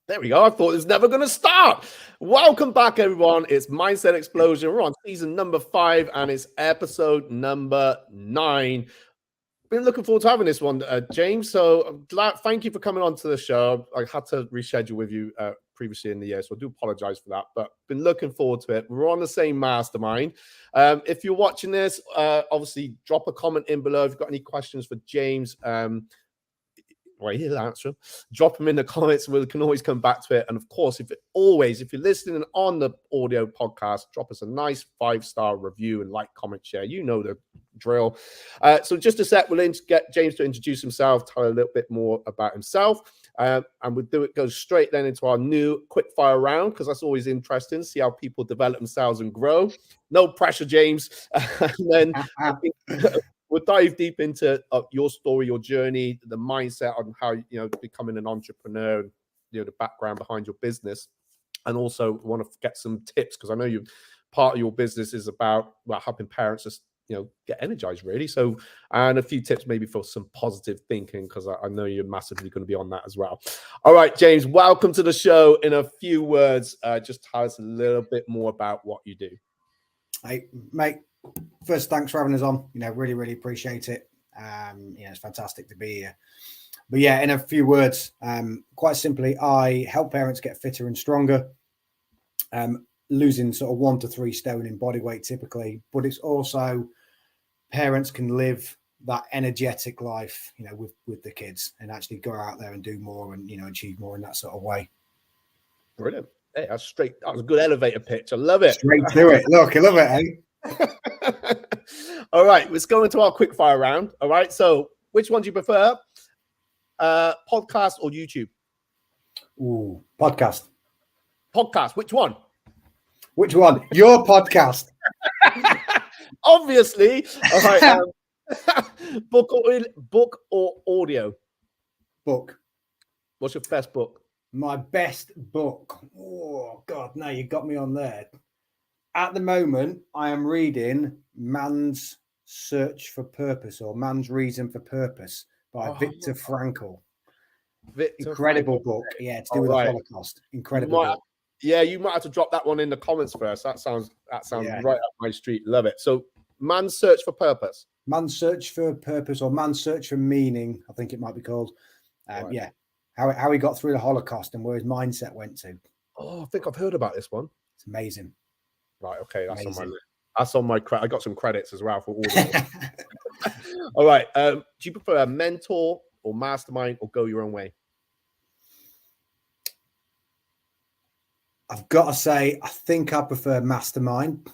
There we go. I thought it was never going to start. Welcome back, everyone. It's Mindset Explosion. We're on season number 5, and it's episode number 9. Been looking forward to having this one, James. So I'm glad. Thank you for coming on to the show. I had to reschedule with you previously in the year, so I do apologize for that. But been looking forward to it. We're on the same mastermind. If you're watching this, obviously drop a comment in below if you've got any questions for James. Well, he'll answer them. Drop them in the comments. We can always come back to it. And of course, if you're listening on the audio podcast, drop us a nice 5-star review and like, comment, share. You know the drill. So just a sec, we'll get James to introduce himself, tell a little bit more about himself. And we'll go straight then into our new quick fire round, because that's always interesting, see how people develop themselves and grow. No pressure, James. And then we'll dive deep into your story, your journey, the mindset on how, becoming an entrepreneur, the background behind your business. And also want to get some tips, because I know part of your business is about helping parents just, get energized, really. So, and a few tips maybe for some positive thinking, because I know you're massively going to be on that as well. All right, James, welcome to the show. In a few words, just tell us a little bit more about what you do. Hey, mate. First, thanks for having us on. Really, really appreciate it. It's fantastic to be here. But yeah, in a few words, quite simply, I help parents get fitter and stronger, losing sort of 1 to 3 stone in body weight typically. But it's also parents can live that energetic life, with the kids, and actually go out there and do more and achieve more in that sort of way. Brilliant. Hey, that's straight. That was a good elevator pitch. I love it. Straight to it. Look, I love it, eh? All right, let's go into our quick fire round. All right, so which one do you prefer, podcast or YouTube? Ooh, podcast. Which one? Your podcast. Obviously. All right. Book or audio? Book. What's your best book? My best book. Oh God, no, you got me on there. At the moment, I am reading Man's Search for Purpose, or Man's Reason for Purpose by Viktor Frankl. Incredible book. Yeah, to do with the Holocaust. Incredible book. Yeah, you might have to drop that one in the comments first. That sounds right up my street. Love it. So, Man's Search for Purpose. Man's Search for Purpose, or Man's Search for Meaning, I think it might be called. Yeah, how he got through the Holocaust and where his mindset went to. Oh, I think I've heard about this one. It's amazing. Right, okay, that's amazing. That's on my I got some credits as well for all of All right, do you prefer a mentor or mastermind or go your own way? I've got to say, I think I prefer mastermind,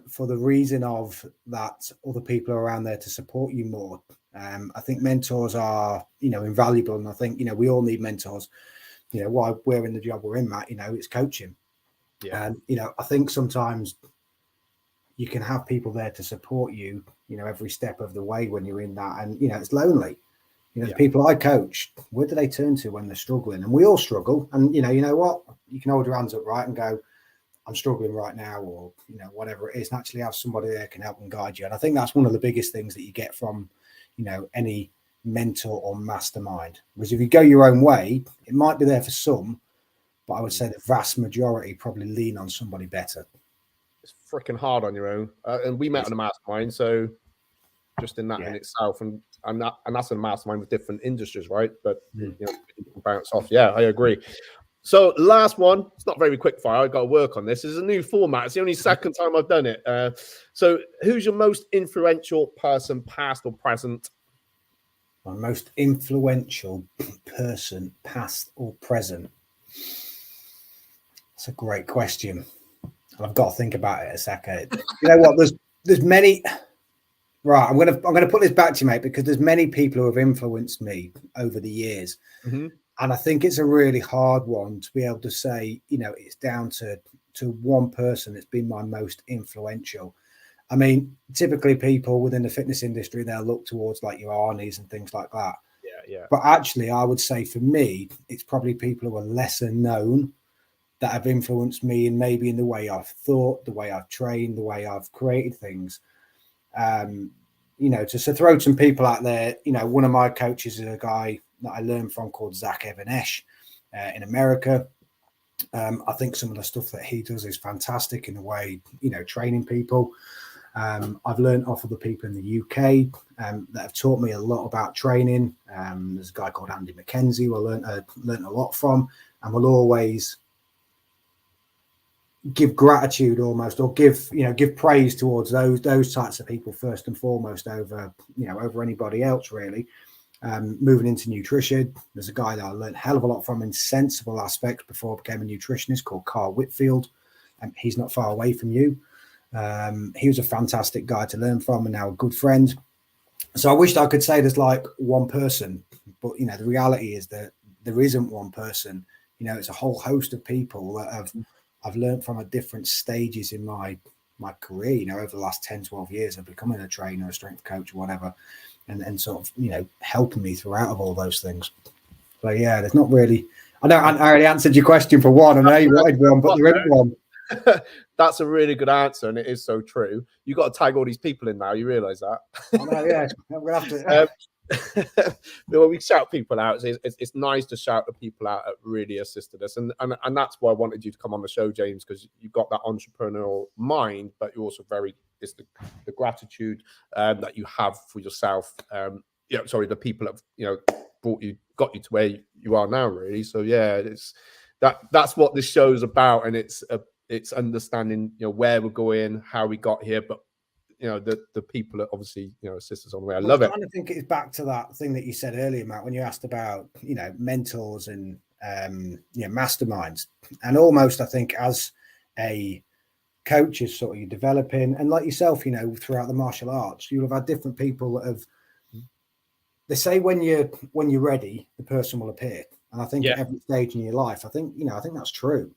for the reason of that other people are around there to support you more. I think mentors are, invaluable, and I think, we all need mentors. Why we're in the job we're in, Matt, it's coaching. Yeah. And, I think sometimes you can have people there to support you, every step of the way when you're in that. And, it's lonely. The people I coach, where do they turn to when they're struggling? And we all struggle. And, you know what? You can hold your hands up, right, and go, I'm struggling right now, or, whatever it is, and actually have somebody there can help and guide you. And I think that's one of the biggest things that you get from, any mentor or mastermind. Because if you go your own way, it might be there for some, but I would say the vast majority probably lean on somebody better. It's freaking hard on your own. And we met on a mastermind, so just in that in itself, and that's a mastermind with different industries, right? But you can bounce off. Yeah, I agree. So last one, it's not very quick fire. I've got to work on this. It's a new format. It's the only second time I've done it. So who's your most influential person, past or present? My most influential person, past or present? That's a great question. I've got to think about it a second. You know what? There's many. Right, I'm gonna put this back to you, mate, because there's many people who have influenced me over the years. Mm-hmm. And I think it's a really hard one to be able to say, it's down to one person that's been my most influential. I mean, typically people within the fitness industry, they'll look towards like your Arnies and things like that. Yeah. But actually, I would say for me, it's probably people who are lesser known that have influenced me, and maybe in the way I've thought, the way I've trained, the way I've created things. To throw some people out there, one of my coaches is a guy that I learned from called Zach Evanesh. in America. I think some of the stuff that he does is fantastic in the way, training people. I've learned off of the people in the UK that have taught me a lot about training. There's a guy called Andy McKenzie who I learned a lot from, and will always give gratitude almost, or give praise towards those types of people first and foremost over anybody else really. Moving into nutrition, there's a guy that I learned a hell of a lot from in sensible aspects before I became a nutritionist called Carl Whitfield. He's not far away from you. He was a fantastic guy to learn from and now a good friend. So I wished I could say there's like one person, but the reality is that there isn't one person. It's a whole host of people that I've learned from at different stages in my career, over the last 10, 12 years of becoming a trainer, a strength coach or whatever, and sort of, helping me throughout of all those things. So yeah, there's not really, I already answered your question for one. I know you wanted one, but there isn't one. That's a really good answer, and it is so true. You got to tag all these people in now. You realise that? I know, yeah. I'm gonna have to. When we shout people out, it's nice to shout the people out that really assisted us, and that's why I wanted you to come on the show, James, because you've got that entrepreneurial mind, but you're also it's the gratitude that you have for yourself. The people that got you to where you are now, really. So yeah, that's what this show's about, and it's understanding where we're going, how we got here, but the people that obviously assist us on the way. I love it. I think it's back to that thing that you said earlier, Matt, when you asked about mentors and masterminds, and almost I think as a coach is sort of you're developing, and like yourself, throughout the martial arts, you'll have had different people that have. They say when you're ready, the person will appear, and I think at every stage in your life, I think that's true.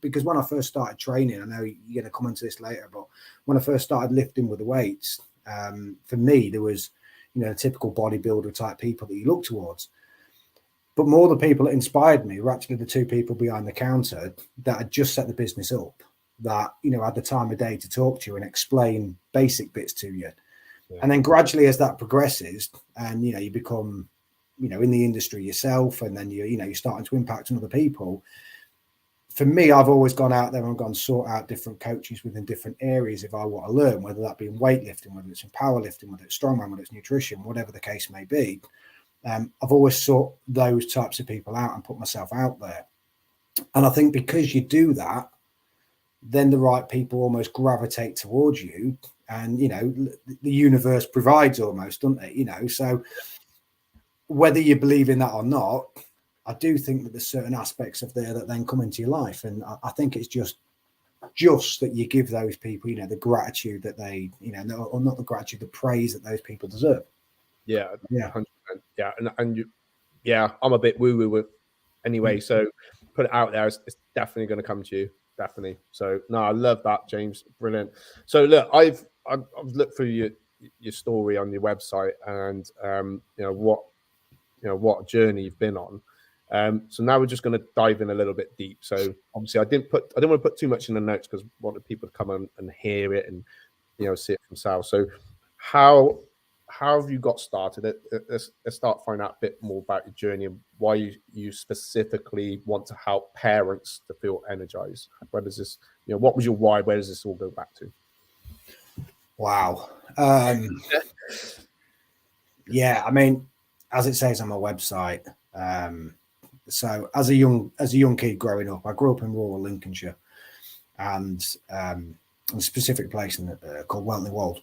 Because when I first started training, I know you're going to come into this later, but when I first started lifting with the weights, for me, there was, the typical bodybuilder type people that you look towards. But more the people that inspired me were actually the two people behind the counter that had just set the business up, that, had the time of day to talk to you and explain basic bits to you. Yeah. And then gradually as that progresses and, you become, in the industry yourself, and then you're starting to impact on other people. For me, I've always gone out there and gone sort out different coaches within different areas if I want to learn, whether that be in weightlifting, whether it's in powerlifting, whether it's strongman, whether it's nutrition, whatever the case may be. I've always sought those types of people out and put myself out there. And I think because you do that, then the right people almost gravitate towards you, and the universe provides almost, doesn't it? So whether you believe in that or not, I do think that there's certain aspects of there that then come into your life, and I think it's just that you give those people, the gratitude that they, or not the gratitude, the praise that those people deserve. Yeah, 100%. Yeah, and you, I'm a bit woo woo anyway, so put it out there. It's definitely going to come to you, definitely. So no, I love that, James. Brilliant. So look, I've looked through your story on your website, and what journey you've been on. So now we're just going to dive in a little bit deep. So obviously I didn't want to put too much in the notes because I wanted people to come and hear it and see it themselves. So how have you got started? Let's start finding out a bit more about your journey and why you specifically want to help parents to feel energized. Where does this, what was your why? Where does this all go back to? Wow. Yeah, I mean, as it says on my website, so as a young kid growing up, I grew up in rural Lincolnshire, and a specific place called Weltley Wold.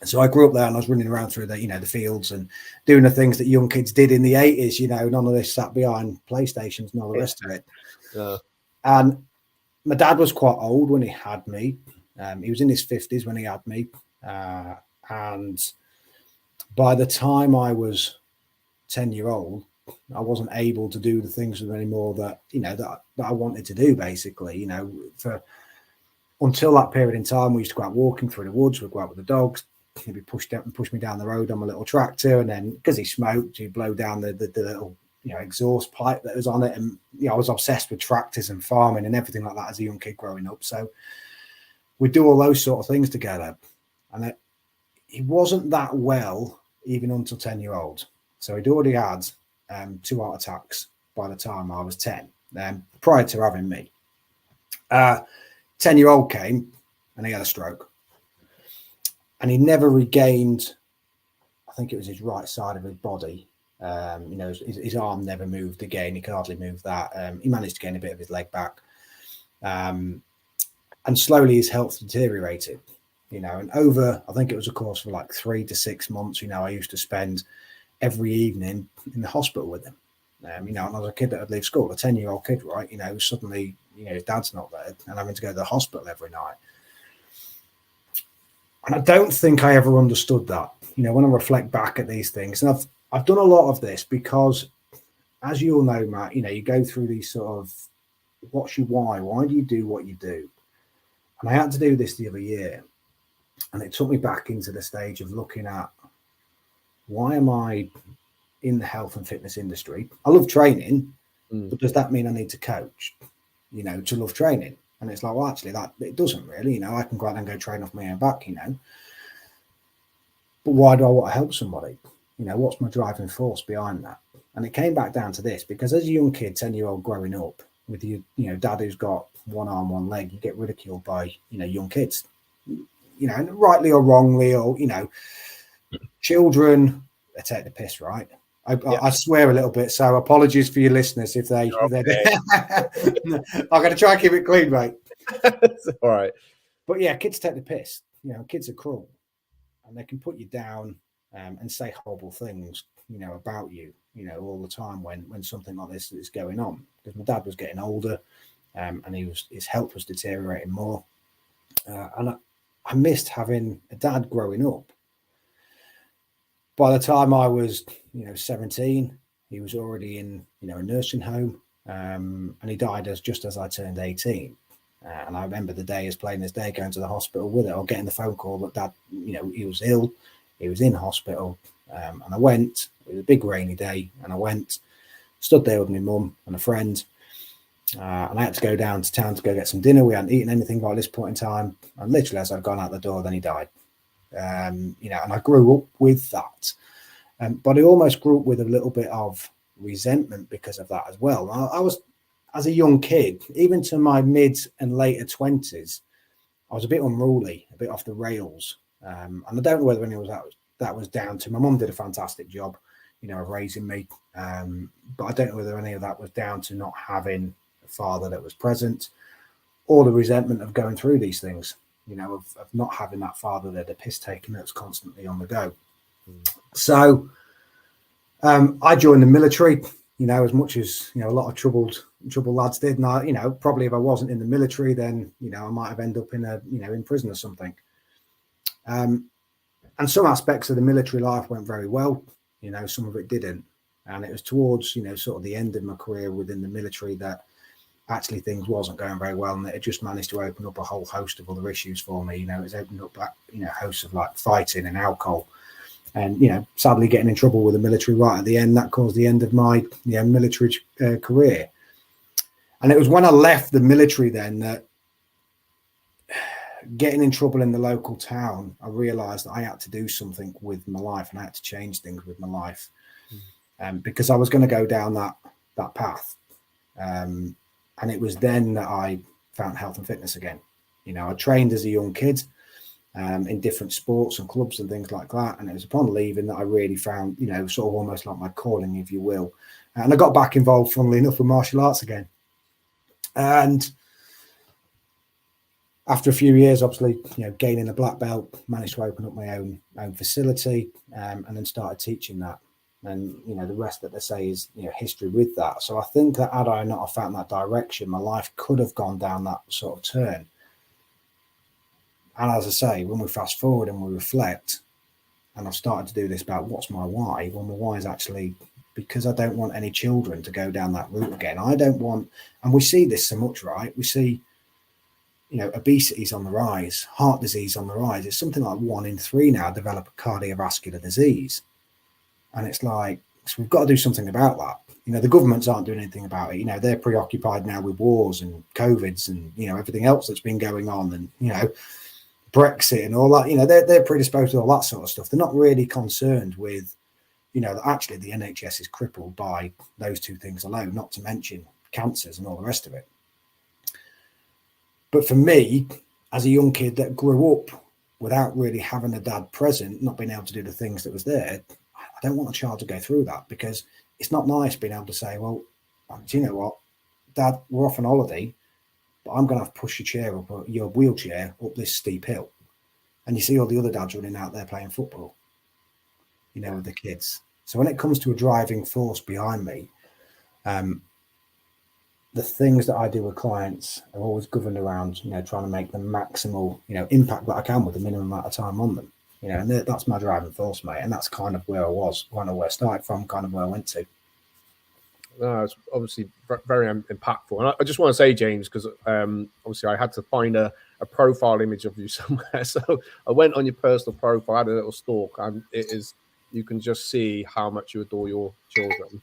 So I grew up there, and I was running around through the fields and doing the things that young kids did in the 80s. None of this sat behind PlayStations and all the rest of it. Yeah. And my dad was quite old when he had me. He was in his 50s when he had me, and by the time I was 10-year-old, I wasn't able to do the things anymore that I wanted to do. Basically, until that period in time, we used to go out walking through the woods. We'd go out with the dogs. He'd be pushed up and push me down the road on my little tractor, and then because he smoked, he'd blow down the little exhaust pipe that was on it. And I was obsessed with tractors and farming and everything like that as a young kid growing up. So we'd do all those sort of things together, and he wasn't that well even until 10-year-old. So he'd already had 2 heart attacks, by the time I was 10, prior to having me. 10-year-old came and he had a stroke. And he never regained, I think it was his right side of his body. His arm never moved again. He could hardly move that. He managed to gain a bit of his leg back. And slowly his health deteriorated, and over, I think it was a course for like 3 to 6 months, I used to spend every evening in the hospital with him. And I was a kid that would leave school, a 10-year-old kid, right? Suddenly, his dad's not there and having to go to the hospital every night. And I don't think I ever understood that, when I reflect back at these things. And I've done a lot of this because, as you all know, Matt, you go through these sort of, what's your why? Why do you do what you do? And I had to do this the other year. And it took me back into the stage of looking at, why am I in the health and fitness industry? I love training, but does that mean I need to coach, to love training? And it's like, well, actually, that it doesn't really, I can go out and go train off my own back, But why do I want to help somebody? What's my driving force behind that? And it came back down to this, because as a young kid, 10-year-old growing up with you, dad who's got one arm, one leg, you get ridiculed by, young kids, and rightly or wrongly, or, children, they take the piss, right? I swear a little bit, so apologies for your listeners if they. Okay. I'm going to try and keep it clean, mate. It's all right. But yeah, kids take the piss. Kids are cruel, and they can put you down and say horrible things, about you, all the time when something like this is going on. Because my dad was getting older, and his health was deteriorating more, and I missed having a dad growing up. By the time I was, 17, he was already in, a nursing home, and he died just as I turned 18. And I remember the day as plain as day, going to the hospital with it, or getting the phone call that dad, he was ill, he was in hospital. And I went, it was a big rainy day, and I went, stood there with my mum and a friend, and I had to go down to town to go get some dinner. We hadn't eaten anything by this point in time. And literally as I'd gone out the door, then he died. And I grew up with that. But I almost grew up with a little bit of resentment because of that as well. I was, as a young kid, even to my mid and later 20s, I was a bit unruly, a bit off the rails. And I don't know whether any of that was down to, my mum did a fantastic job, of raising me. But I don't know whether any of that was down to not having a father that was present, or the resentment of going through these things, of not having that father there, the piss taking that's constantly on the go. So I joined the military, as much as, a lot of troubled lads did. And I, probably if I wasn't in the military, then, I might have ended up in in prison or something. And some aspects of the military life went very well, some of it didn't. And it was towards, sort of the end of my career within the military that actually things wasn't going very well, and it just managed to open up a whole host of other issues for me. It's opened up hosts of like fighting and alcohol, and sadly getting in trouble with the military right at the end. That caused the end of my military career. And it was when I left the military then that, getting in trouble in the local town, I realized that I had to do something with my life, and I had to change things with my life, because I was going to go down that path. And it was then that I found health and fitness again. I trained as a young kid in different sports and clubs and things like that. And it was upon leaving that I really found, sort of almost like my calling, if you will. And I got back involved, funnily enough, with martial arts again. And after a few years, obviously, gaining a black belt, managed to open up my own facility, and then started teaching that. And, the rest that they say is, history with that. So I think that had I not have found that direction, my life could have gone down that sort of turn. And as I say, when we fast forward and we reflect, and I've started to do this about what's my why, well, my why is actually because I don't want any children to go down that route again. I don't want, and we see this so much, right? We see, obesity is on the rise, heart disease on the rise. It's something like 1 in 3 now develop a cardiovascular disease. And it's like, so we've got to do something about that. The governments aren't doing anything about it. They're preoccupied now with wars and COVIDs and, everything else that's been going on, and, Brexit and all that. They're predisposed to all that sort of stuff. They're not really concerned with, you know, that actually the NHS is crippled by those two things alone, not to mention cancers and all the rest of it. But for me, as a young kid that grew up without really having a dad present, not being able to do the things that was there, I don't want a child to go through that, because it's not nice being able to say, well, do you know what, Dad, we're off on holiday, but I'm going to have to push your chair up, or your wheelchair up this steep hill. And you see all the other dads running out there playing football, you know, with the kids. So when it comes to a driving force behind me, the things that I do with clients are always governed around, you know, trying to make the maximal, you know, impact that I can with the minimum amount of time on them, you know, and that's my driving force, mate. And that's kind of where I was, kind of where I started from, kind of where I went to. No, it's obviously very impactful. And I just want to say, James, because obviously I had to find a profile image of you somewhere. So I went on your personal profile, had a little stalk, and it is, you can just see how much you adore your children.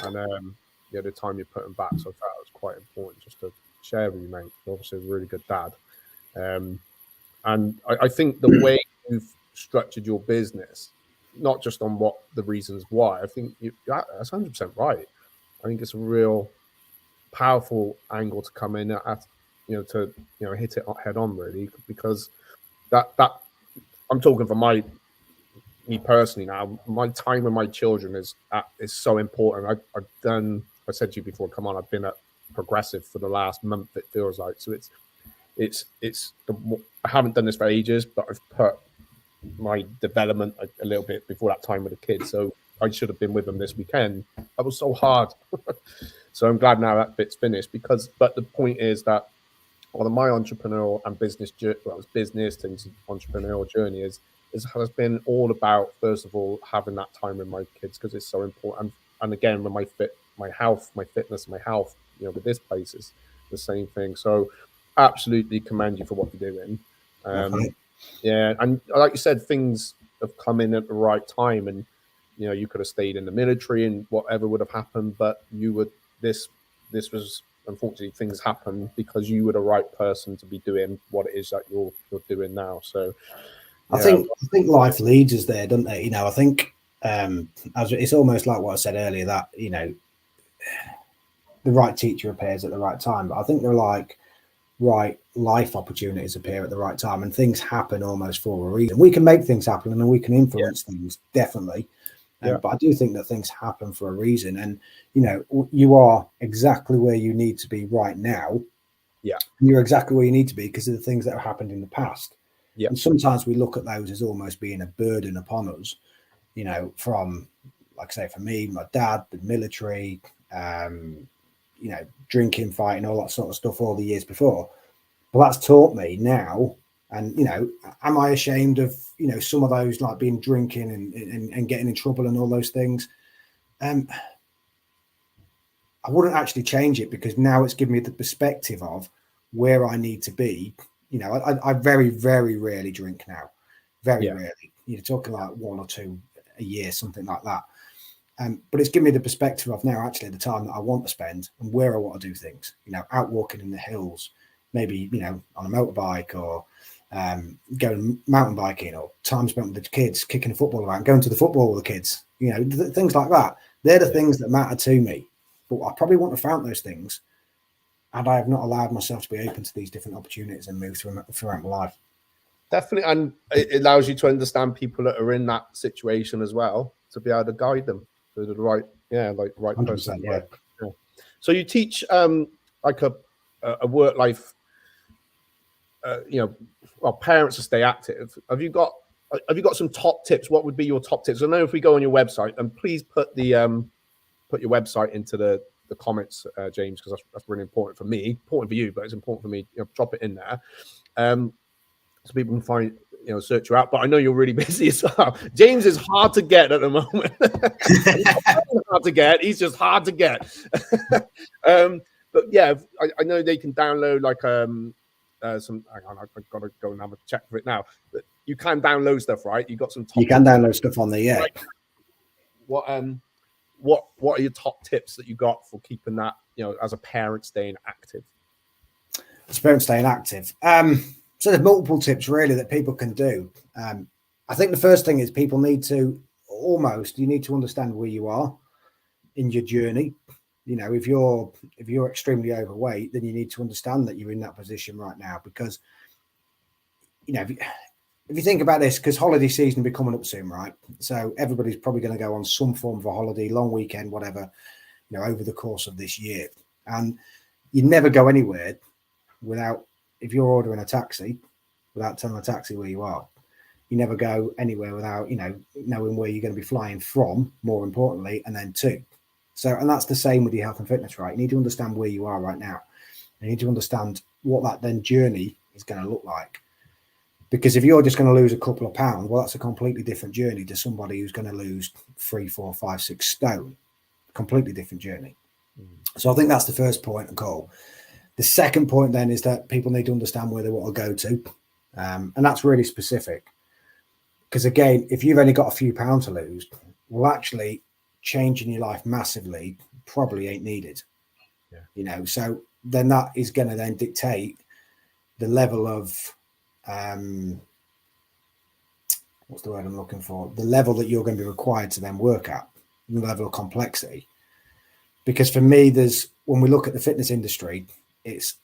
And yeah, the time you put them back. So I thought it was quite important just to share with you, mate. You're obviously a really good dad. And I think the way you've structured your business, not just on what the reasons why, I think that's 100% right. I think it's a real powerful angle to come in at, you know, to, you know, hit it head on, really, because that I'm talking for me personally now. My time with my children is so important. I've done, I said to you before, come on, I've been at Progressive for the last month, it feels like. So I haven't done this for ages, but I've put my development a little bit before that time with the kids. So I should have been with them this weekend. That was so hard. So I'm glad now that bit's finished, but the point is that on my entrepreneurial and business and entrepreneurial journey has been all about, first of all, having that time with my kids, because it's so important. And again, with my health, my fitness, my health, you know, with this place is the same thing. So absolutely commend you for what you're doing. Yeah, and like you said, things have come in at the right time, and you know, you could have stayed in the military and whatever would have happened, but this was, unfortunately, things happen because you were the right person to be doing what it is that you're doing now. So yeah. I think life leads us there, doesn't it? You know, I think it's almost like what I said earlier, that, you know, the right teacher appears at the right time, but I think they're like right life opportunities appear at the right time, and things happen almost for a reason. We can make things happen and we can influence things, definitely. But I do think that things happen for a reason, and you know, you are exactly where you need to be right now. Yeah, you're exactly where you need to be because of the things that have happened in the past. Yeah, and sometimes we look at those as almost being a burden upon us. You know, from, like I say, for me, my dad, the military, you know, drinking, fighting, all that sort of stuff all the years before. But that's taught me now. And, you know, am I ashamed of, you know, some of those, like being drinking and getting in trouble and all those things? I wouldn't actually change it, because now it's given me the perspective of where I need to be. You know, I very, very rarely drink now. Very rarely. You're talking like 1 or 2 a year, something like that. But it's given me the perspective of now actually the time that I want to spend and where I want to do things. You know, out walking in the hills, maybe, you know, on a motorbike, or going mountain biking, or time spent with the kids, kicking a football around, going to the football with the kids, you know, things like that. They're the things that matter to me. But I probably wouldn't have found those things had I have not allowed myself to be open to these different opportunities and move throughout my life. Definitely. And it allows you to understand people that are in that situation as well, to be able to guide them to the right, right person. Yeah. So you teach like a work life, you know, well, parents to stay active. Have you got some top tips? What would be your top tips? I know if we go on your website, and please put put your website into the comments, James, because that's really important for me, important for you, but it's important for me. You know, drop it in there, so people can find, you know, search you out. But I know you're really busy as well. James is hard to get at the moment. Hard to get. He's just hard to get. But yeah, I know they can download like some. Hang on, I've got to go and have a check for it now. But you can download stuff, right? You got some. You can download stuff on there, yeah. Right. What are your top tips that you got for keeping that, you know, as a parent, staying active? As a parent staying active. So there's multiple tips really that people can do. I think the first thing is people need to almost, you need to understand where you are in your journey. You know, if you're extremely overweight, then you need to understand that you're in that position right now, because, you know, if you think about this, because holiday season will be coming up soon, right? So everybody's probably going to go on some form of a holiday, long weekend, whatever, you know, over the course of this year. And you never go anywhere without, if you're ordering a taxi, without telling a taxi where you are. You never go anywhere without, you know, knowing where you're going to be flying from, more importantly, and then to. So, and that's the same with your health and fitness, right? You need to understand where you are right now. You need to understand what that then journey is going to look like. Because if you're just going to lose a couple of pounds, well, that's a completely different journey to somebody who's going to lose 3, 4, 5, 6 stone. Completely different journey. So I think that's the first point and goal. The second point then is that people need to understand where they want to go to. And that's really specific. Because again, if you've only got a few pounds to lose, well, actually changing your life massively probably ain't needed. Yeah. You know, so then that is going to then dictate the level of, what's the word I'm looking for? The level that you're going to be required to then work at, the level of complexity. Because for me, when we look at the fitness industry, it's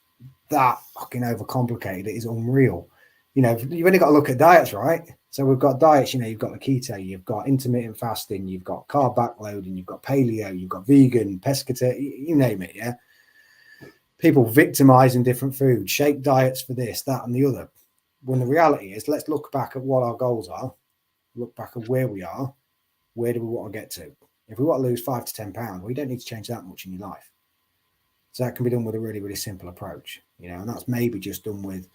that fucking overcomplicated. It is unreal. You know, you've only got to look at diets, right? So we've got diets, you know, you've got the keto, you've got intermittent fasting, you've got carb backloading, you've got paleo, you've got vegan, pescatarian, you name it, yeah? People victimizing different foods, shake diets for this, that, and the other. When the reality is, let's look back at what our goals are, look back at where we are, where do we want to get to? If we want to lose 5 to 10 pounds, well, you don't need to change that much in your life. So that can be done with a really, really simple approach, you know, and that's maybe just done with,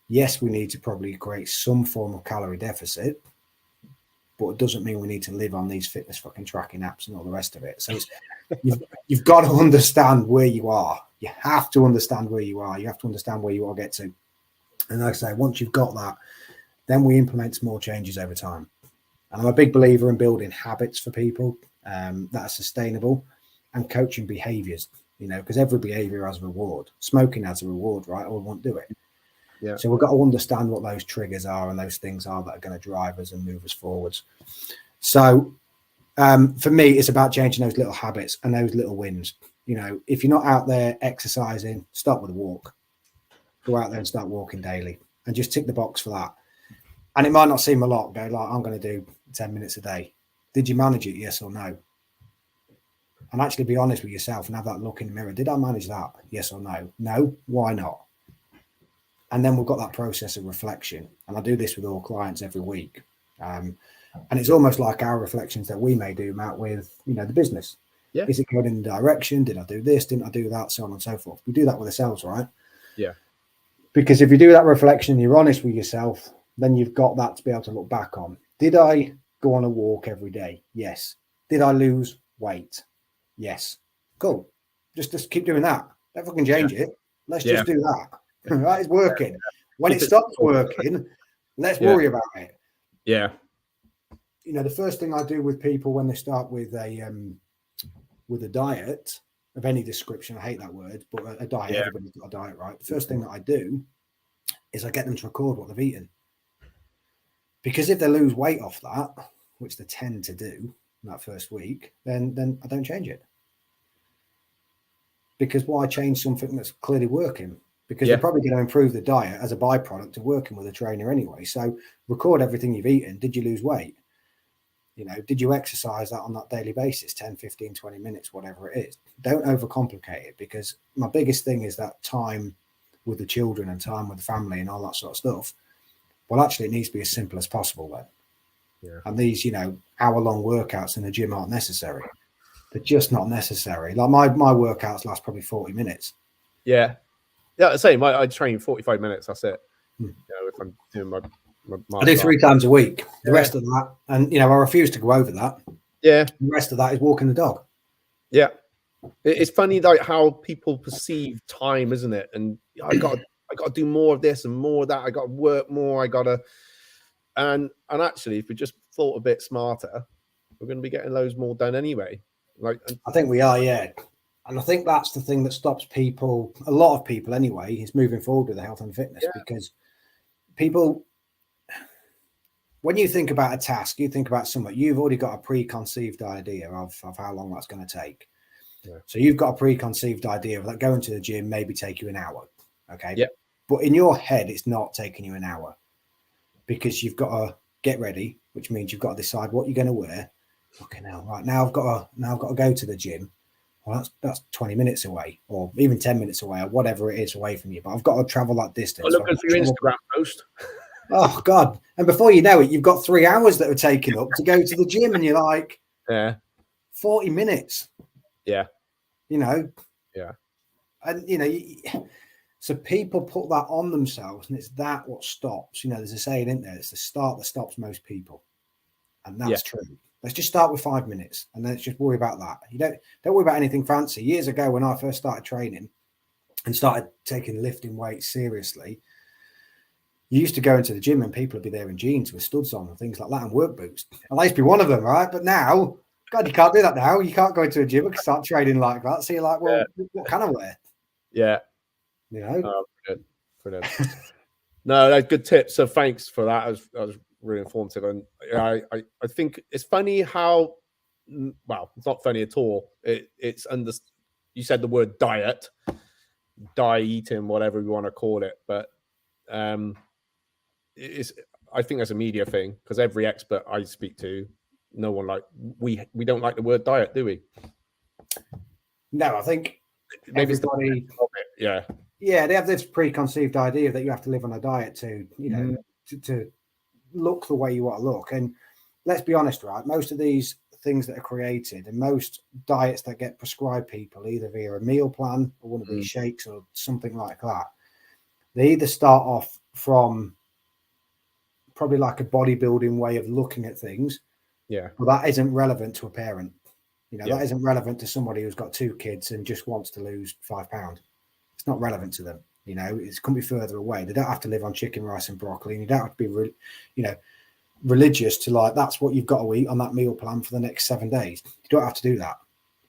yes, we need to probably create some form of calorie deficit, but it doesn't mean we need to live on these fitness fucking tracking apps and all the rest of it. So you've got to understand where you are. You have to understand where you are. You have to understand where you want to get to. And like I say, once you've got that, then we implement small changes over time. And I'm a big believer in building habits for people that are sustainable and coaching behaviors, you know, because every behavior has a reward. Smoking has a reward, right? Or we won't do it. Yeah. So we've got to understand what those triggers are and those things are that are going to drive us and move us forwards. So for me, it's about changing those little habits and those little wins. You know, if you're not out there exercising, start with a walk. Go out there and start walking daily and just tick the box for that. And it might not seem a lot, go like, I'm going to do 10 minutes a day. Did you manage it? Yes or no? And actually be honest with yourself and have that look in the mirror. Did I manage that? Yes or no? No. Why not? And then we've got that process of reflection. And I do this with all clients every week. And it's almost like our reflections that we may do, Matt, with, you know, the business. Yeah. Is it going in the direction? Did I do this? Didn't I do that? So on and so forth. We do that with ourselves, right? Yeah. Because if you do that reflection, you're honest with yourself, then you've got that to be able to look back on. Did I go on a walk every day? Yes. Did I lose weight? Yes. Cool. Just keep doing that. Don't fucking change it. Let's just do that. Right? It's working. When it stops working, let's worry about it. Yeah. You know, the first thing I do with people when they start with a diet of any description, I hate that word, but a diet, everybody's got a diet, right? The first thing that I do is I get them to record what they've eaten. Because if they lose weight off that, which they tend to do in that first week, then I don't change it. Because why change something that's clearly working? Because they're probably going to improve the diet as a byproduct of working with a trainer anyway. So record everything you've eaten. Did you lose weight? You know, did you exercise that on that daily basis, 10, 15, 20 minutes, whatever it is? Don't overcomplicate it, because my biggest thing is that time with the children and time with the family and all that sort of stuff. Well, actually, it needs to be as simple as possible then. Yeah. And these, you know, hour-long workouts in the gym aren't necessary. They're just not necessary. Like my workouts last probably 40 minutes. Yeah. Yeah, same. I train 45 minutes. That's it. You know, if I'm doing my I do 3 times a week. The rest of that, and you know, I refuse to go over that. Yeah. The rest of that is walking the dog. Yeah. It's funny like how people perceive time, isn't it? And I got to do more of this and more of that. I got to work more. And actually, if we just thought a bit smarter, we're going to be getting loads more done anyway. Like, I think we are, yeah. And I think that's the thing that stops people, a lot of people anyway, is moving forward with the health and fitness, because people, when you think about a task, you think about something, you've already got a preconceived idea of how long that's going to take. Yeah. So you've got a preconceived idea of that going to the gym maybe take you an hour. Okay. Yeah. But in your head, it's not taking you an hour because you've got to get ready, which means you've got to decide what you're going to wear. Okay, now I've got to go to the gym. Well, that's 20 minutes away, or even 10 minutes away, or whatever it is away from you. But I've got to travel that distance. Look at your Instagram post. Oh God! And before you know it, you've got 3 hours that are taken up to go to the gym, and you're like, 40 minutes. Yeah. Yeah. And so people put that on themselves, and it's that what stops. There's a saying, isn't there? It's the start that stops most people, and that's true. Let's just start with 5 minutes, and let's just worry about that. You don't worry about anything fancy. Years ago, when I first started training and started taking lifting weights seriously, you used to go into the gym and people would be there in jeans with studs on and things like that and work boots. And I used to be one of them, right? But now, God, you can't do that now. You can't go into a gym and start training like that. So you're like, well, what can I wear? Yeah. Oh, brilliant. No, that's good tips. So thanks for that. I was really informative. And I think it's funny how, well, it's not funny at all. You said the word diet, eating, whatever you want to call it. But I think that's a media thing, because every expert I speak to, no one we don't like the word diet, do we? No, I think maybe everybody, they have this preconceived idea that you have to live on a diet to look the way you want to look. And let's be honest, right? Most of these things that are created and most diets that get prescribed people, either via a meal plan or one of these shakes or something like that, they either start off from probably like a bodybuilding way of looking at things. Yeah. But that isn't relevant to a parent. That isn't relevant to somebody who's got 2 kids and just wants to lose 5 pounds. It's not relevant to them. It couldn't be further away. They don't have to live on chicken, rice, and broccoli. And you don't have to be, religious to that's what you've got to eat on that meal plan for the next 7 days. You don't have to do that.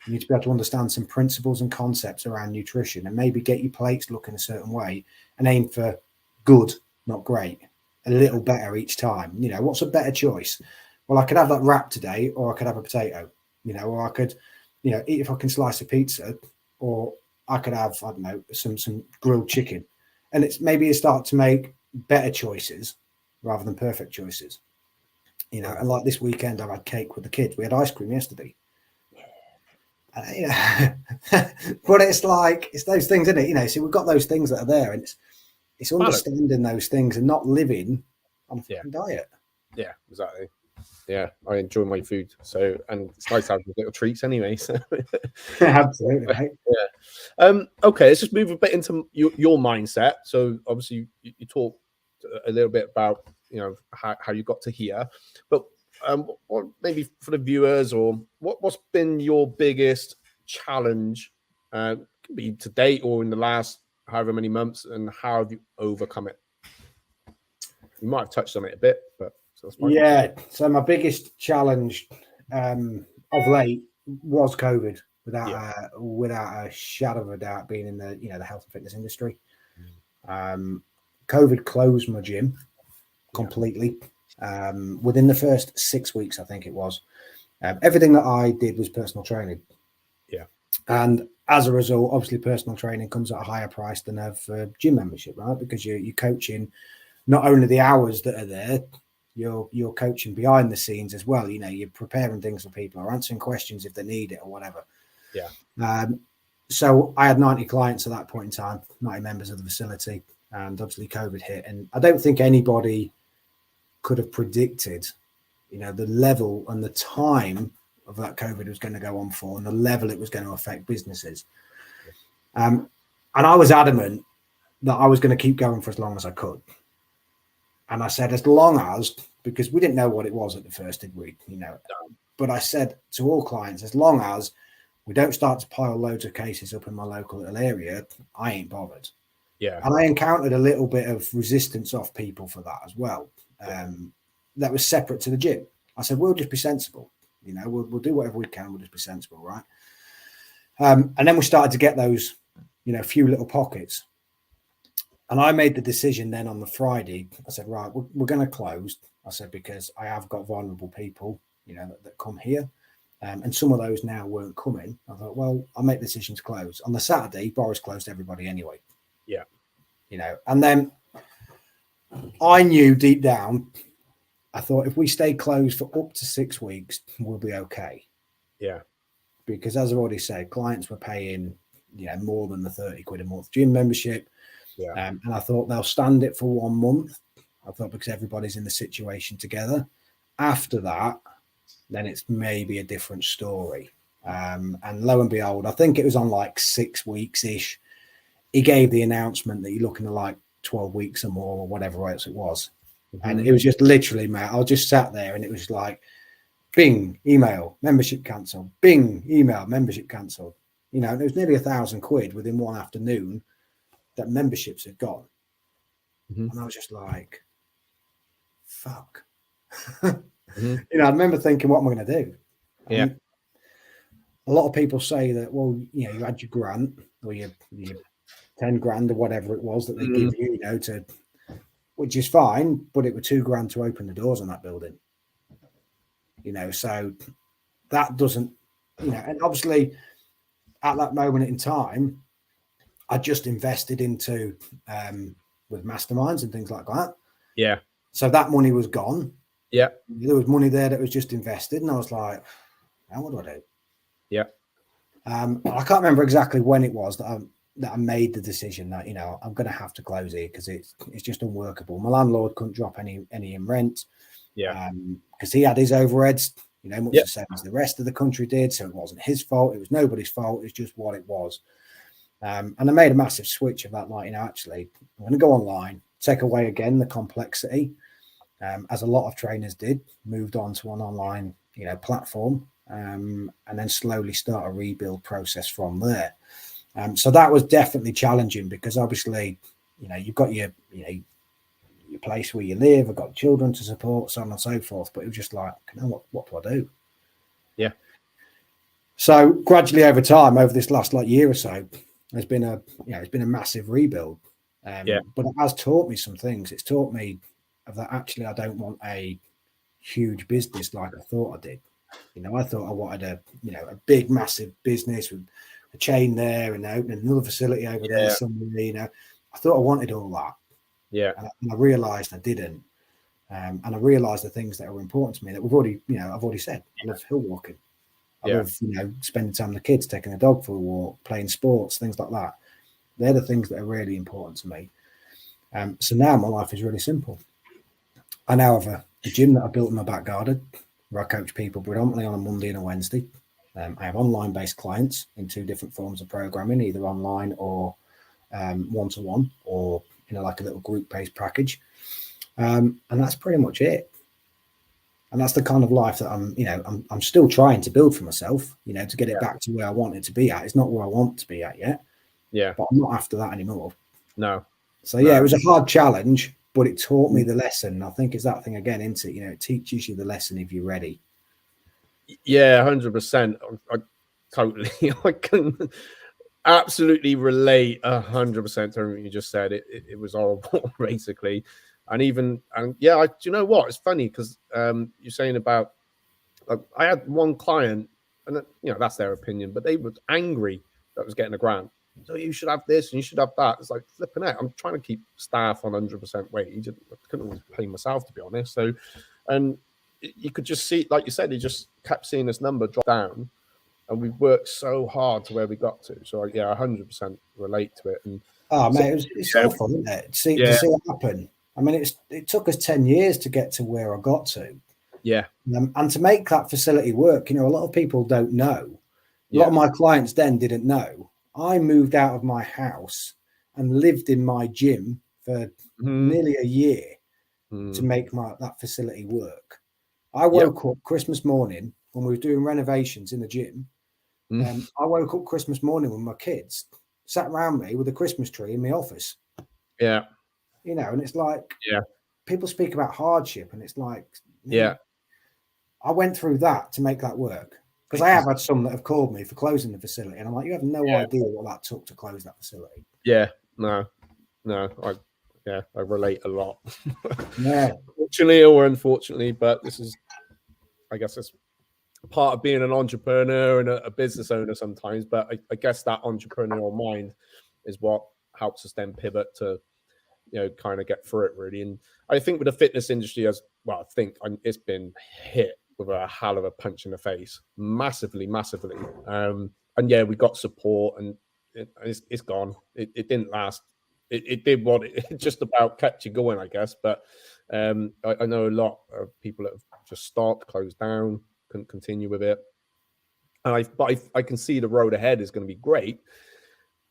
You need to be able to understand some principles and concepts around nutrition and maybe get your plates looking a certain way and aim for good, not great, a little better each time. What's a better choice? Well, I could have that wrap today, or I could have a potato, or I could, eat a fucking slice of pizza, or I could have, I don't know, some grilled chicken. And it's maybe you start to make better choices rather than perfect choices. And like this weekend, I had cake with the kids. We had ice cream yesterday. But it's those things, isn't it? So we've got those things that are there, and it's understanding those things and not living on a fucking diet. Yeah, exactly. Yeah, I enjoy my food. So, and it's nice to have little treats anyway. So. Absolutely. Right? Yeah. Okay, let's just move a bit into your mindset. So obviously you talked a little bit about, how you got to here, but what maybe for the viewers, or what's been your biggest challenge, could be to date or in the last however many months, and how have you overcome it? You might have touched on it a bit, but so my biggest challenge of late was COVID, without a shadow of a doubt, being in the the health and fitness industry. COVID closed my gym completely within the first 6 weeks, I think it was. Everything that I did was personal training, and as a result, obviously personal training comes at a higher price than a gym membership, right? Because you're coaching not only the hours that are there, you're coaching behind the scenes as well. You're preparing things for people or answering questions if they need it or whatever. So I had 90 clients at that point in time, 90 members of the facility, and obviously COVID hit. And I don't think anybody could have predicted, the level and the time of that COVID was going to go on for, and the level it was going to affect businesses. And I was adamant that I was going to keep going for as long as I could. And I said, as long as, because we didn't know what it was at the first, did we? But I said to all clients, as long as we don't start to pile loads of cases up in my local little area, I ain't bothered. Yeah. And I encountered a little bit of resistance off people for that as well. That was separate to the gym. I said, we'll just be sensible. We'll do whatever we can. We'll just be sensible, right? And then we started to get those, few little pockets. And I made the decision then on the Friday. I said, right, we're going to close. I said, because I have got vulnerable people, that come here. And some of those now weren't coming. I thought, well, I'll make the decision to close. On the Saturday, Boris closed everybody anyway. Yeah. And then I knew deep down, I thought if we stay closed for up to 6 weeks, we'll be okay. Yeah. Because as I've already said, clients were paying, more than the 30 quid a month gym membership. Yeah. And I thought they'll stand it for 1 month. I thought because everybody's in the situation together. After that, then it's maybe a different story. And lo and behold, I think it was on like 6 weeks-ish. He gave the announcement that you're looking at like 12 weeks or more or whatever else it was. Mm-hmm. And it was just literally, mate, I just sat there and it was like, bing, email, membership cancelled. Bing, email, membership cancelled. There was nearly 1,000 quid within one afternoon that memberships had gone. Mm-hmm. And I was just like, fuck. Mm-hmm. I remember thinking, what am I going to do? Yeah. And a lot of people say that, well, you had your grant or your 10 grand or whatever it was that they give you, which is fine, but it was 2 grand to open the doors on that building. So that doesn't, and obviously at that moment in time, I just invested into with masterminds and things like that. Yeah. So that money was gone. Yeah. There was money there that was just invested, and I was like, now what do I do? Yeah. I can't remember exactly when it was that I made the decision that I'm going to have to close here because it's just unworkable. My landlord couldn't drop any in rent. Yeah. Because he had his overheads, much the same as the rest of the country did. So it wasn't his fault. It was nobody's fault. It's just what it was. And I made a massive switch of that. Like, actually, I'm going to go online, take away again the complexity, as a lot of trainers did, moved on to an online, platform, and then slowly start a rebuild process from there. So that was definitely challenging because obviously, you've got your place where you live, I've got children to support, so on and so forth. But it was just like, what do I do? Yeah. So gradually over time, over this last year or so, there's been a massive rebuild. But it has taught me some things. It's taught me that actually I don't want a huge business like I thought I did. I thought I wanted a big, massive business with a chain there and opening another facility over there somewhere. I thought I wanted all that. Yeah. And I realised I didn't. And I realised the things that are important to me that we've already, I've already said. I love hill walking. I love, spending time with the kids, taking the dog for a walk, playing sports, things like that. They're the things that are really important to me. So now my life is really simple. I now have a gym that I built in my back garden where I coach people predominantly on a Monday and a Wednesday. I have online-based clients in 2 different forms of programming, either online or one-to-one or like a little group-based package. And that's pretty much it. And that's the kind of life that I'm still trying to build for myself, to get it back to where I want it to be at. It's not where I want to be at yet. Yeah. But I'm not after that anymore. No. So it was a hard challenge, but it taught me the lesson. I think it's that thing again, isn't it? It teaches you the lesson if you're ready. Yeah, 100%. I totally, I can absolutely relate 100% to everything you just said. It was horrible, basically. And do you know what? It's funny because you're saying about, I had one client, and that's their opinion, but they were angry that I was getting a grant. So you should have this and you should have that. It's like flipping out. I'm trying to keep staff on 100% wage. I couldn't always pay myself, to be honest. So, and you could just see, like you said, he just kept seeing this number drop down, and we've worked so hard to where we got to. So 100% relate to it. And mate, it's awful, isn't it? To see it happen. I mean, it took us 10 years to get to where I got to. Yeah. And to make that facility work, a lot of people don't know. A lot of my clients then didn't know. I moved out of my house and lived in my gym for nearly a year to make that facility work. I woke up Christmas morning when we were doing renovations in the gym. I woke up Christmas morning with my kids sat around me with a Christmas tree in my office. Yeah. And it's like, people speak about hardship, and it's like, I went through that to make that work. Because I have had some that have called me for closing the facility, and I'm like, you have no idea what that took to close that facility. Yeah, no. No, I relate a lot. Yeah. Fortunately or unfortunately, but this is, I guess, it's part of being an entrepreneur and a business owner sometimes. But I guess that entrepreneurial mind is what helps us then pivot to, kind of get through it really. And I think with the fitness industry as well, it's been hit with a hell of a punch in the face, massively. And yeah, we got support, and it's gone. It didn't last. It did what it just about kept you going, I guess. But I know a lot of people that have just stopped, closed down, couldn't continue with it. And I can see the road ahead is going to be great,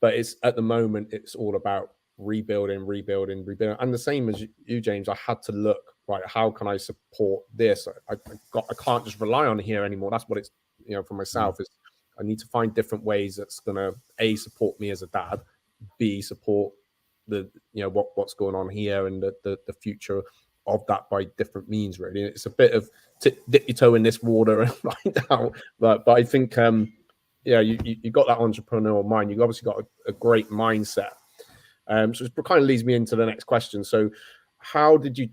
but it's at the moment it's all about rebuilding. And the same as you, James, I had to look, right, how can I support this? I can't just rely on here anymore. That's what it's, for myself is I need to find different ways that's gonna A, support me as a dad, B, support the what's going on here and the future of that by different means. Really, it's a bit of dip your toe in this water and find out. But I think you got that entrepreneurial mind. You obviously got a great mindset. So it kind of leads me into the next question. So, how did you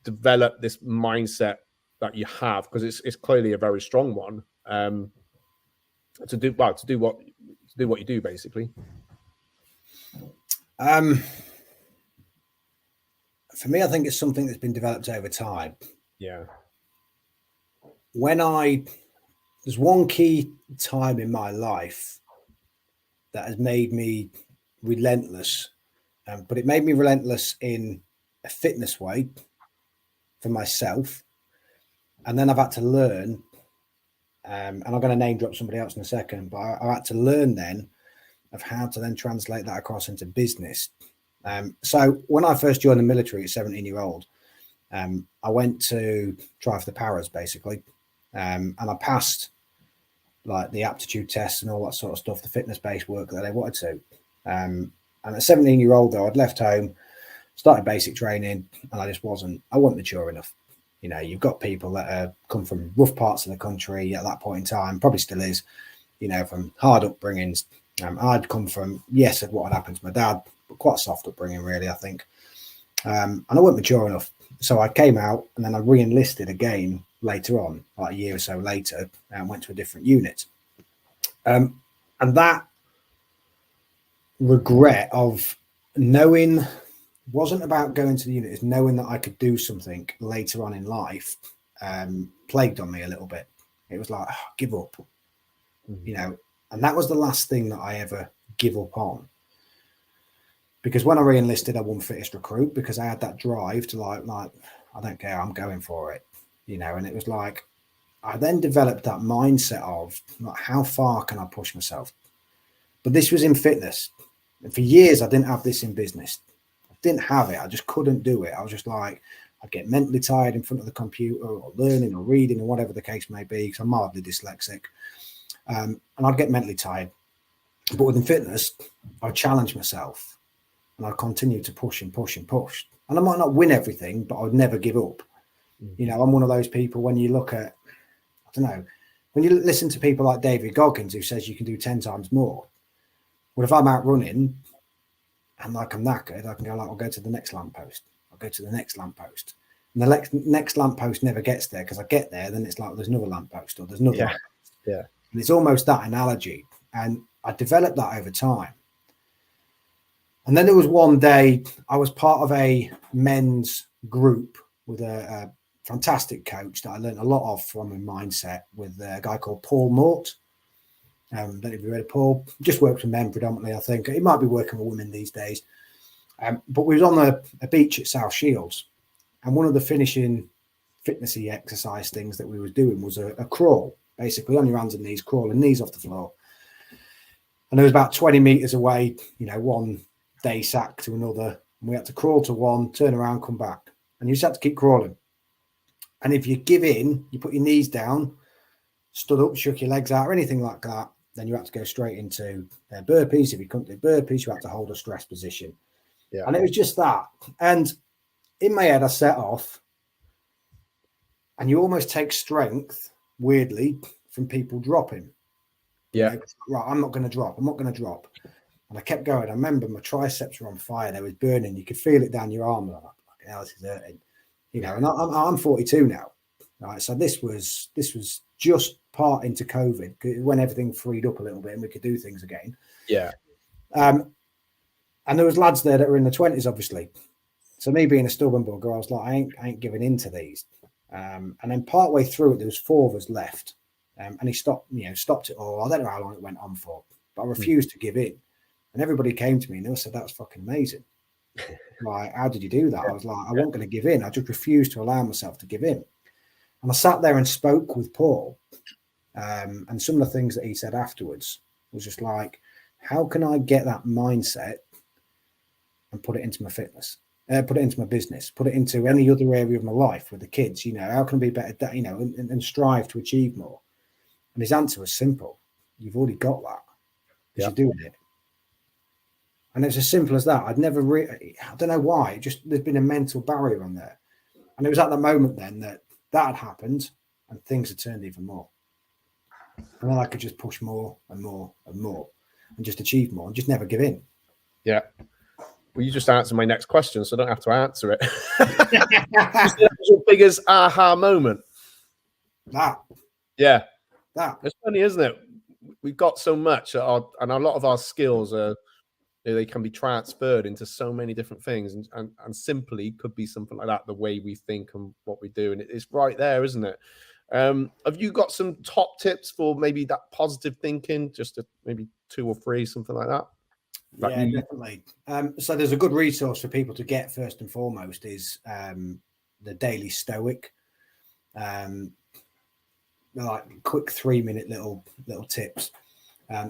develop this mindset that you have? Because it's clearly a very strong one. To do what you do, basically. For me, I think it's something that's been developed over time. Yeah. There's one key time in my life that has made me relentless, but it made me relentless in a fitness way for myself. And then I've had to learn, and I'm going to name drop somebody else in a second, but I had to learn then of how to then translate that across into business. So when I first joined the military at 17-year-old, I went to try for the paras basically, and I passed like the aptitude tests and all that sort of stuff, the fitness-based work that they wanted to. And at 17-year-old though, I'd left home, started basic training, and I wasn't mature enough. You've got people that come from rough parts of the country at that point in time, probably still is, from hard upbringings. I'd come from, yes, what had happened to my dad, but quite a soft upbringing, really, I think. And I wasn't mature enough. So I came out and then I re-enlisted again later on, like a year or so later, and went to a different unit. And that regret of knowing wasn't about going to the unit, it's knowing that I could do something later on in life plagued on me a little bit. It was like, give up, and that was the last thing that I ever give up on. Because when I re-enlisted, I won fittest recruit because I had that drive to like, I don't care, I'm going for it, and it was like, I then developed that mindset of like, how far can I push myself? But this was in fitness. And for years, I didn't have this in business. I didn't have it. I just couldn't do it. I was just like, I'd get mentally tired in front of the computer or learning or reading or whatever the case may be, because I'm mildly dyslexic. And I'd get mentally tired. But within fitness, I'd challenge myself and I'd continue to push and push and push. And I might not win everything, but I'd never give up. I'm one of those people when you look at, I don't know, when you listen to people like David Goggins, who says you can do 10 times more. Well, if I'm out running and like I'm knackered, I can go like, I'll go to the next lamppost. I'll go to the next lamppost. And the next lamppost never gets there because I get there, then it's like there's another lamppost or there's another lamppost. Yeah. And it's almost that analogy. And I developed that over time. And then there was one day I was part of a men's group with a fantastic coach that I learned a lot of from in mindset with a guy called Paul Mort. Don't know if you read Paul, just works with men predominantly, I think. He might be working with women these days. But we was on a beach at South Shields. And one of the finishing fitnessy exercise things that we was doing was a crawl, basically on your hands and knees, crawling knees off the floor. And there was about 20 meters away, one day sack to another. And we had to crawl to one, turn around, come back. And you just had to keep crawling. And if you give in, you put your knees down, stood up, shook your legs out or anything like that, then you had to go straight into burpees. If you couldn't do burpees, you had to hold a stress position. Yeah. And it was just that. And in my head, I set off. And you almost take strength, weirdly, from people dropping. Yeah. Right, I'm not going to drop. And I kept going. I remember my triceps were on fire. They was burning. You could feel it down your arm. And I'm like, hell, this is hurting. You know, and I'm 42 now. Right. So this was just part into COVID, when everything freed up a little bit and we could do things again. Yeah. And there was lads there that were in the 20s, obviously. So me being a stubborn bugger, I was like, I ain't giving in to these. And then partway through it, there was 4 of us left. And he stopped it all. I don't know how long it went on for, but I refused to give in. And everybody came to me and they said, that was fucking amazing. Like, how did you do that? I was like, I wasn't going to give in. I just refused to allow myself to give in. And I sat there and spoke with Paul. And some of the things that he said afterwards was just like, how can I get that mindset and put it into my fitness, put it into my business, put it into any other area of my life with the kids? You know, how can I be better, you know, and strive to achieve more? And his answer was simple. You've already got that. You're doing it. And it's as simple as that. I'd never really, I don't know why, there's been a mental barrier on there. And it was at the moment then that had happened and things had turned even more. And then I could just push more and more and more and just achieve more and just never give in. Yeah. Well, you just answered my next question, so I don't have to answer it. What's your biggest aha moment? That. Yeah. That. It's funny, isn't it? We've got so much, and a lot of our skills are, they can be transferred into so many different things, and simply could be something like that, the way we think and what we do. And it's right there, isn't it? Have you got some top tips for maybe that positive thinking? Just maybe 2 or 3, something like that? Yeah, definitely. So there's a good resource for people to get first and foremost is the Daily Stoic. Like quick 3-minute little tips.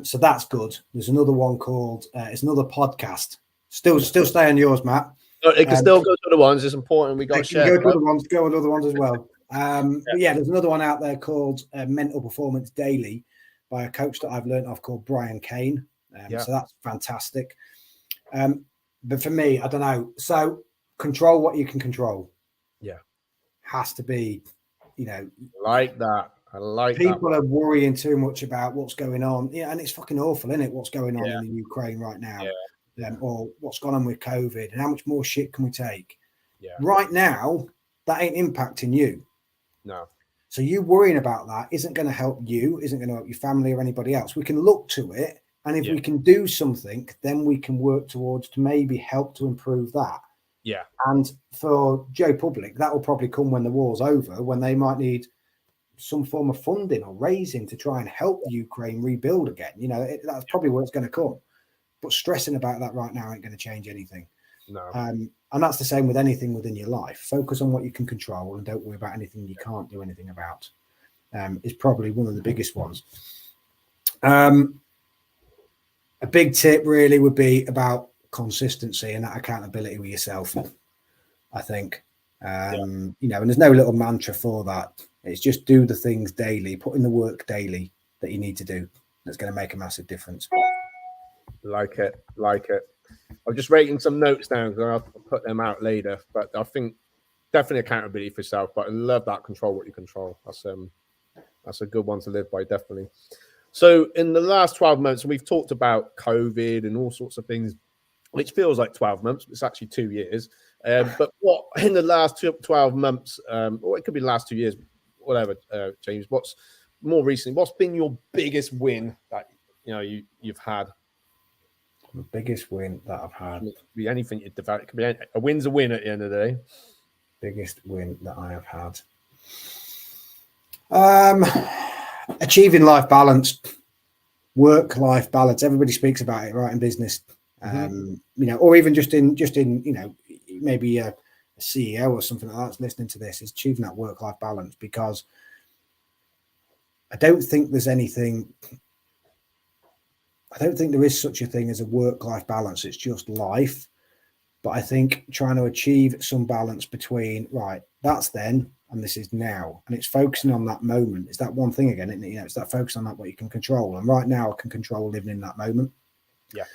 So that's good. There's another one called it's another podcast. Still stay on yours, Matt. It can still go to the ones. It's important. We got to share. Go on other ones as well. But yeah, there's another one out there called Mental Performance Daily by a coach that I've learned of called Brian Kane. So that's fantastic. But for me, I don't know. So control what you can control. Yeah, has to be, you know, like that. I like people are worrying too much about what's going on. Yeah, and it's fucking awful, isn't it? What's going on in the Ukraine right now, or what's gone on with COVID, and how much more shit can we take? Yeah, right now, that ain't impacting you. No. So you worrying about that isn't going to help you, isn't going to help your family or anybody else. We can look to it, and if we can do something, then we can work towards to maybe help to improve that. Yeah. And for Joe Public, that will probably come when the war's over, when they might need some form of funding or raising to try and help Ukraine rebuild again. You know, that's probably where it's going to come. But stressing about that right now ain't going to change anything. No. And that's the same with anything within your life. Focus on what you can control and don't worry about anything you can't do anything about. Is probably one of the biggest ones. A big tip really would be about consistency and that accountability with yourself, I think. You know, and there's no little mantra for that. It's just do the things daily, put in the work daily that you need to do. That's going to make a massive difference. Like it. I'm just writing some notes down because I'll put them out later. But I think definitely accountability for yourself. But I love that, control what you control. That's a good one to live by, definitely. So in the last 12 months, and we've talked about COVID and all sorts of things, which feels like 12 months, but it's actually 2 years. But what in the last 12 months, or it could be the last 2 years, whatever, James, what's more recently, what's been your biggest win that you've had? The biggest win that I've had. It could be anything you develop. It could be a win's a win at the end of the day. Biggest win that I have had. Achieving life balance, work-life balance. Everybody speaks about it, right, in business. You know, or even just in you know, maybe a CEO or something like that's listening to this, is achieving that work-life balance, because I don't think there is such a thing as a work-life balance. It's just life. But I think trying to achieve some balance between, right, that's then and this is now, and it's focusing on that moment. It's that one thing again, isn't it? You know, it's that focus on that what you can control. And right now I can control living in that moment. Yeah.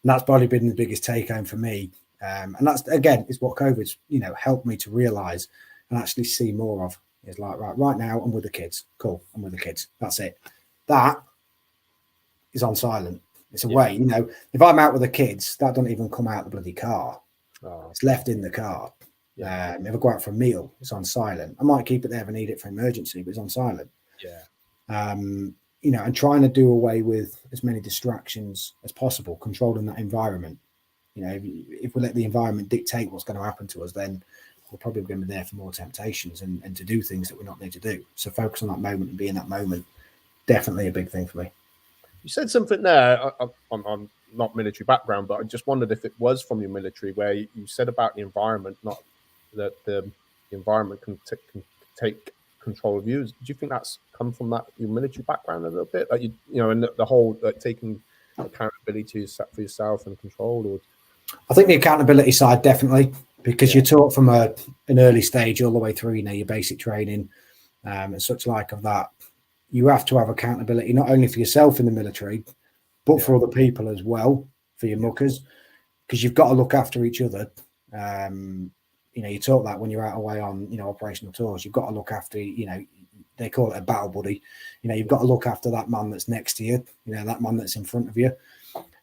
And that's probably been the biggest take home for me. And that's, again, is what COVID's, you know, helped me to realize and actually see more of. Is like, right now I'm with the kids. Cool. I'm with the kids. That's it. That is on silent. It's away. You know, if I'm out with the kids, that don't even come out the bloody car. It's left in the car. If I go out for a meal, it's on silent. I might keep it there if I need it for emergency, but it's on silent. You know, and trying to do away with as many distractions as possible, controlling that environment. You know, if we let the environment dictate what's going to happen to us, then we're probably going to be there for more temptations and to do things that we're not there to do. So focus on that moment and be in that moment. Definitely a big thing for me. You said something there. I'm not military background, but I just wondered if it was from your military, where you said about the environment, not that the environment can take control of you. Do you think that's come from that your military background a little bit? Like you know, and the whole taking accountability for yourself and control, or I think the accountability side definitely, because you're taught from an early stage all the way through, you know, your basic training and such like of that. You have to have accountability not only for yourself in the military, but for other people as well, for your muckers, because you've got to look after each other. You know, you taught that when you're out away on, you know, operational tours. You've got to look after, you know, they call it a battle buddy. You know, you've got to look after that man that's next to you, you know, that man that's in front of you.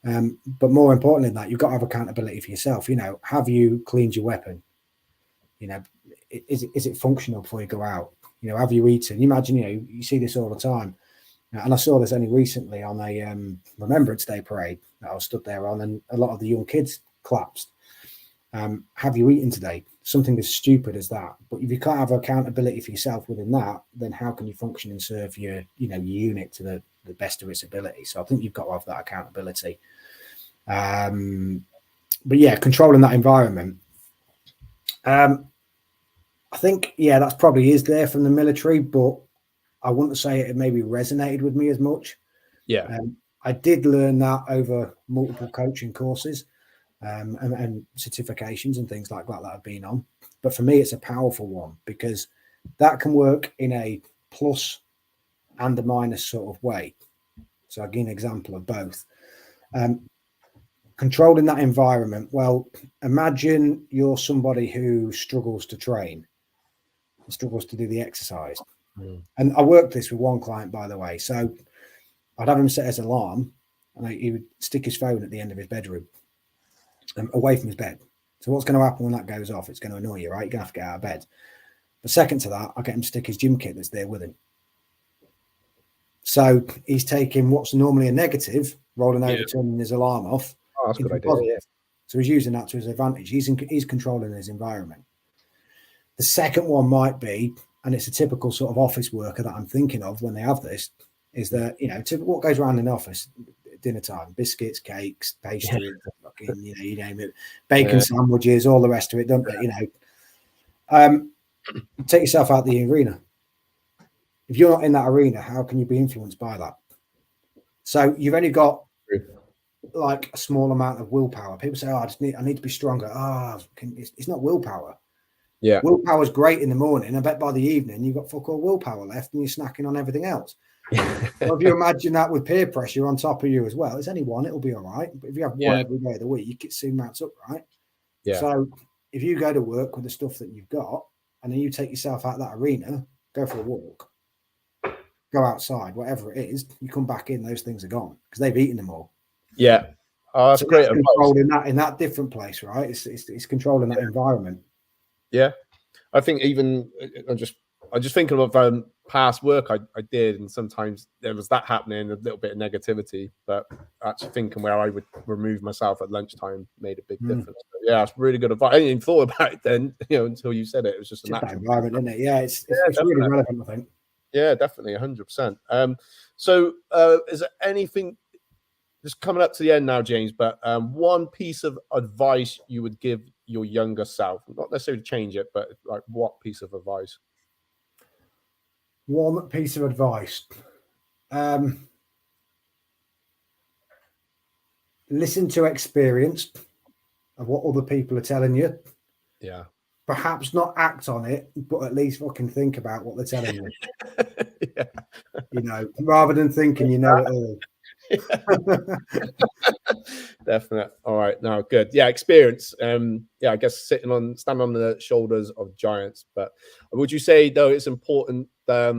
But more importantly than that, you've got to have accountability for yourself. You know, have you cleaned your weapon? You know, is it functional before you go out? You know, have you eaten? You imagine, you know, you see this all the time. And I saw this only recently on a Remembrance Day parade that I was stood there on, and a lot of the young kids collapsed. Have you eaten today? Something as stupid as that. But if you can't have accountability for yourself within that, then how can you function and serve your, you know, your unit to the best of its ability? So I think you've got to have that accountability. But yeah, controlling that environment. I think, that's probably is there from the military, but I wouldn't say it maybe resonated with me as much. I did learn that over multiple coaching courses and certifications and things like that I've been on. But for me, it's a powerful one because that can work in a plus and a minus sort of way. So I'll give you an example of both. Controlling that environment. Well, imagine you're somebody who struggles to train, struggles to do the exercise. And I worked this with one client, by the way. So I'd have him set his alarm and he would stick his phone at the end of his bedroom, away from his bed. So what's going to happen when that goes off? It's going to annoy you, right? You're going to have to get out of bed. But second to that, I get him to stick his gym kit that's there with him. So he's taking what's normally a negative, rolling over, turning his alarm off. Oh, that's a good idea. So he's using that to his advantage. He's controlling his environment. The second one might be, and it's a typical sort of office worker that I'm thinking of when they have this, is that, you know, what goes around in the office dinner time, biscuits, cakes, pastry, fucking, you know, you name it, bacon sandwiches, all the rest of it, don't they? You know, take yourself out the arena. If you're not in that arena, how can you be influenced by that? So you've only got like a small amount of willpower. People say, I need to be stronger. It's not willpower. Willpower's great in the morning. I bet by the evening you've got fuck all willpower left and you're snacking on everything else. Well, if you imagine that with peer pressure on top of you as well, it's only one, it'll be all right. But if you have one every day of the week, it soon mounts up, right? So if you go to work with the stuff that you've got and then you take yourself out of that arena, go for a walk, go outside, whatever it is, you come back in, those things are gone because they've eaten them all. That's so great. That's controlling that in that different place, right? It's controlling that environment. I think even I just thinking of past work I did, and sometimes there was that happening, a little bit of negativity, but actually thinking where I would remove myself at lunchtime made a big difference. So, it's really good advice. I didn't even thought about it then, you know, until you said it. It was just a natural environment, isn't it? It's really relevant, I think. Yeah, definitely, 100%. So is there anything just coming up to the end now, James? But one piece of advice you would give your younger self, not necessarily change it, but like what piece of advice? One piece of advice. Listen to experience of what other people are telling you. Perhaps not act on it, but at least fucking think about what they're telling you. You know, rather than thinking you know it all. Definitely. All right. No, good. Yeah, experience. I guess standing on the shoulders of giants. But would you say though it's important? I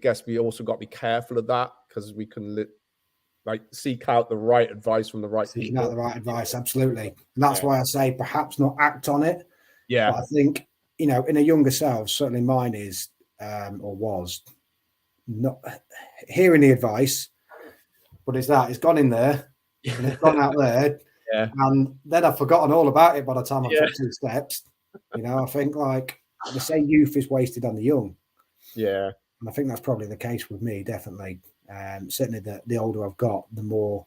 guess we also got to be careful of that because we can like seek out the right advice from the right Seeking people. out the right advice, absolutely. And that's why I say perhaps not act on it. Yeah. But I think, you know, in a younger self, certainly mine is or was not hearing the advice, but it's gone in there and it's gone out there. Yeah. And then I've forgotten all about it by the time I Yeah. took 2 steps. You know, I think like they say youth is wasted on the young. Yeah. And I think that's probably the case with me, definitely. Certainly the older I've got, the more,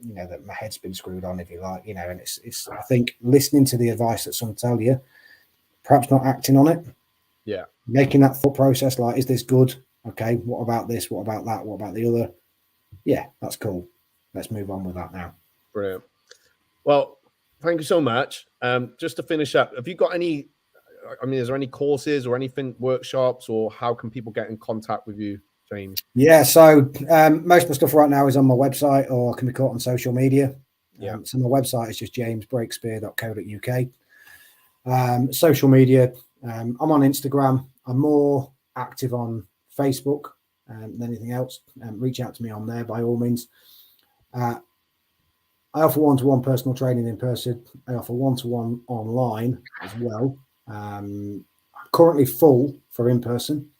you know, that my head's been screwed on, if you like, you know, and it's I think listening to the advice that some tell you, perhaps not acting on it. Yeah. Making that thought process, like, is this good? Okay, what about this? What about that? What about the other? Yeah, that's cool. Let's move on with that now. Brilliant. Well, thank you so much. Just to finish up, have you got any, I mean, is there any courses or anything, workshops, or how can people get in contact with you, James? Yeah, so most of my stuff right now is on my website or can be caught on social media. Yeah. So my website is just jamesbreakspeare.co.uk. Social media, I'm on Instagram. I'm more active on Facebook than anything else. Reach out to me on there by all means. I offer one-to-one personal training in person. I offer one-to-one online as well. Currently full for in-person.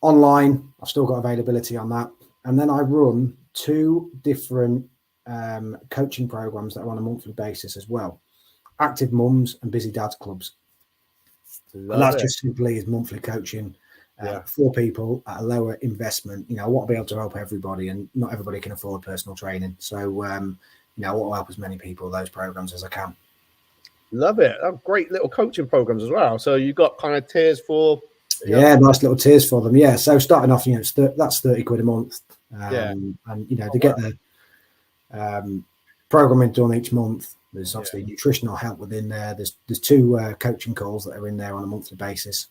Online, I've still got availability on that. And then I run 2 different coaching programs that are on a monthly basis as well. Active Mums and Busy Dads Clubs. And that's just simply is monthly coaching for people at a lower investment. You know, I want to be able to help everybody, and not everybody can afford personal training. So, you know, I want to help as many people with those programs as I can. Love it. Great little coaching programs as well. So you got kind of tiers for. Nice little tiers for them. Yeah. So starting off, you know, that's 30 quid a month. And, you know, to get the programming done each month, there's obviously nutritional help within there. There's 2 coaching calls that are in there on a monthly basis.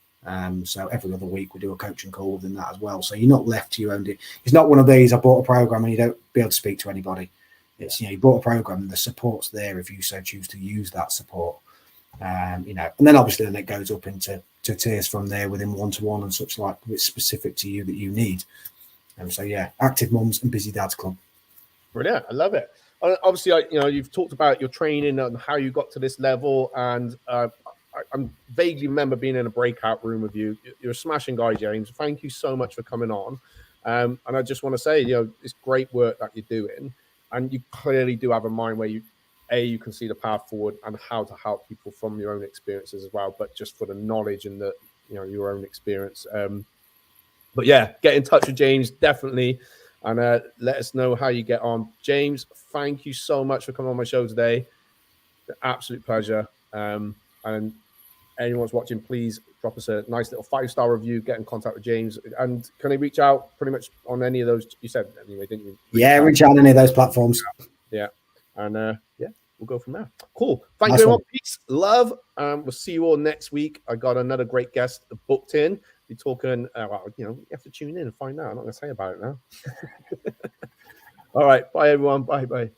So every other week we do a coaching call within that as well. So you're not left to your own. It's not one of these, I bought a program and you don't be able to speak to anybody. It's, you know, you bought a program and the support's there if you so choose to use that support. You know, and then obviously then it goes up into tiers from there within one-to-one and such like, it's specific to you that you need. And so yeah, Active Mums and Busy Dads Club. Brilliant. I love it. Obviously, you know, you've talked about your training and how you got to this level, and I vaguely remember being in a breakout room with you. You're a smashing guy, James. Thank you so much for coming on. And I just want to say, you know, it's great work that you're doing, and you clearly do have a mind where you can see the path forward and how to help people from your own experiences as well, but just for the knowledge and the, you know, your own experience. But yeah, get in touch with James, definitely. And let us know how you get on. James, thank you so much for coming on my show today. Absolute pleasure. And anyone's watching, please drop us a nice little 5-star review, get in contact with James. And can they reach out pretty much on any of those? You said anyway, didn't you? Reach out on any of those platforms. Yeah. And yeah, we'll go from there. Cool. Thank you very much. Peace, love. We'll see you all next week. I got another great guest booked in. We're talking, well, you know, you have to tune in and find out. I'm not going to say about it now. All right. Bye, everyone. Bye.